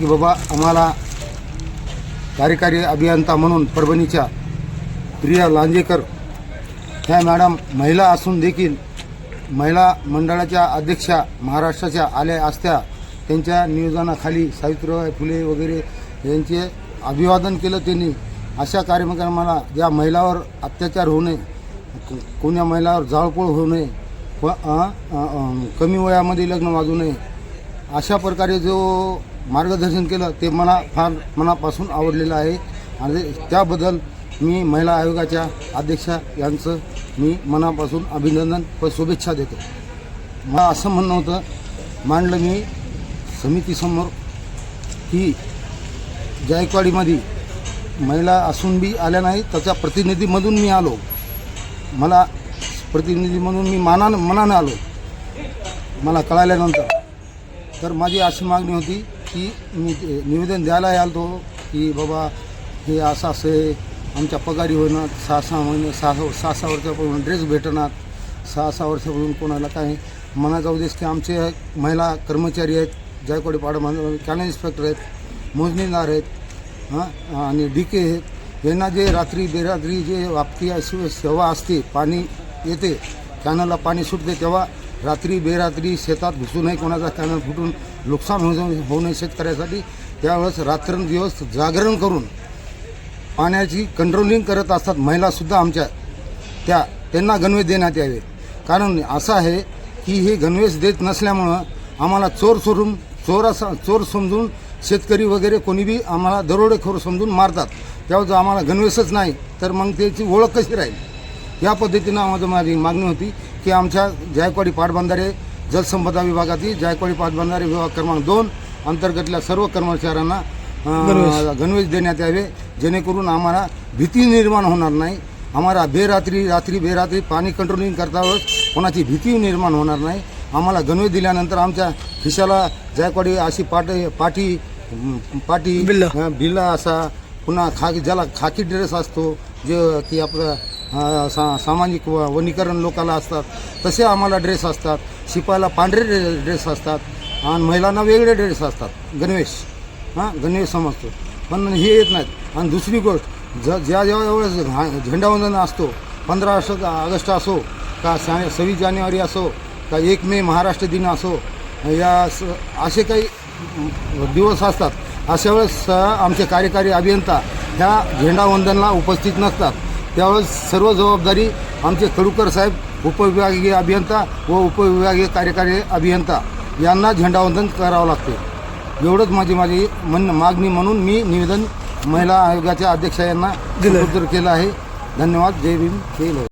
की बाबा आम्हाला कार्यकारी अभियंता म्हणून परभणीच्या प्रिया लांजेकर ह्या मॅडम महिला असून देखील महिला मंडळाच्या अध्यक्षा महाराष्ट्राच्या आल्या असत्या, त्यांच्या नियोजनाखाली सावित्रीबाई फुले वगैरे यांचे अभिवादन केलं त्यांनी. अशा कार्यक्रमाला ज्या महिलावर अत्याचार होऊ नये, कोण्या महिलावर जाळपोळ होऊ नये, कमी वयामध्ये लग्न वाजू नये, अशा प्रकारे जो मार्गदर्शन केलं ते मला फार मनापासून आवडलेलं आहे. आणि त्याबद्दल मी महिला आयोगाच्या अध्यक्षा यांचं मी मनापासून अभिनंदन व शुभेच्छा देतो. मला असं म्हणणं होतं, मांडलं मी समितीसमोर की जायकवाडीमध्ये महिला असून बी आल्या नाही, त्याच्या प्रतिनिधीमधून मी आलो. मला प्रतिनिधी म्हणून मी मनानं आलो. मला कळाल्यानंतर तर माझी अशी मागणी होती की मी निवेदन द्यायला आलो की बाबा हे असं आहे, आमच्या पगारी होणार 6-6 महिने 6 वर्षापासून ड्रेस भेटणार, 6 वर्षापासून कोणाला काय मनाचा उद्देश की आमचे महिला कर्मचारी आहेत, जायकवाडी पाडा कॅनल इन्स्पेक्टर आहेत, मोजणीदार आहेत आणि DK आहेत. यांना जे रात्री बेरात्री जे आपली सेवा असते, पाणी येते कॅनलला पाणी सुटते तेव्हा रात्री बेरात्री शेतात घुसू नये, कोणाचा कॅनल फुटून नुकसान होऊ नये शेतकऱ्यासाठी, त्यावेळेस रात्रंदिवस जागरण करून पाण्याची कंट्रोलिंग करत असतात महिलासुद्धा आमच्या. त्यांना गणवेश देण्यात यावे. कारण असं आहे की हे गणवेश देत नसल्यामुळं आम्हाला चोर समजून शेतकरी वगैरे कोणी बी आम्हाला दरोडेखोर समजून मारतात. त्यावेळेस आम्हाला गणवेशच नाही तर मग त्याची ओळख कशी राहील. या पद्धतीनं माझी मागणी होती की आमच्या जायकवाडी पाटबंधारे जलसंपदा विभागातील जायकवाडी पाटबंधारे विभाग क्रमांक 2 अंतर्गतल्या सर्व कर्मचाऱ्यांना गणवेश देण्यात यावे, जेणेकरून आम्हाला भीती निर्माण होणार नाही. आम्हाला बेरात्री पाणी कंट्रोलिंग करता वेळेस कोणाची भीती निर्माण होणार नाही. आम्हाला गणवेश दिल्यानंतर आमच्या खिशाला जायकवाडी अशी पाटी बिल्ला असा, पुन्हा ज्याला खाकी ड्रेस असतो जे की आपलं सामाजिक वनीकरण लोकांना असतात तसे आम्हाला ड्रेस असतात. शिपायाला पांढरे ड्रेस असतात आणि महिलांना वेगळे ड्रेस असतात. गणवेश समजतो, पण हे येत नाहीत. आणि दुसरी गोष्ट ज्या वेळेस झेंडावंदन असतो, 15 ऑगस्ट असो का 26 जानेवारी असो का 1 मे महाराष्ट्र दिन असो, या असे काही दिवस असतात, अशा वेळेस आमचे कार्यकारी अभियंता ह्या झेंडावंदनला उपस्थित नसतात. त्यावेळेस सर्व जबाबदारी आमचे कडूकर साहेब, उपविभागीय अभियंता व उपविभागीय कार्यकारी अभियंता यांना झेंडावंदन करावं लागते. एवढंच माझी मागणी म्हणून मी निवेदन महिला आयोगाच्या अध्यक्षा यांना सुपूर्द केलं आहे. धन्यवाद. जय भीम, जय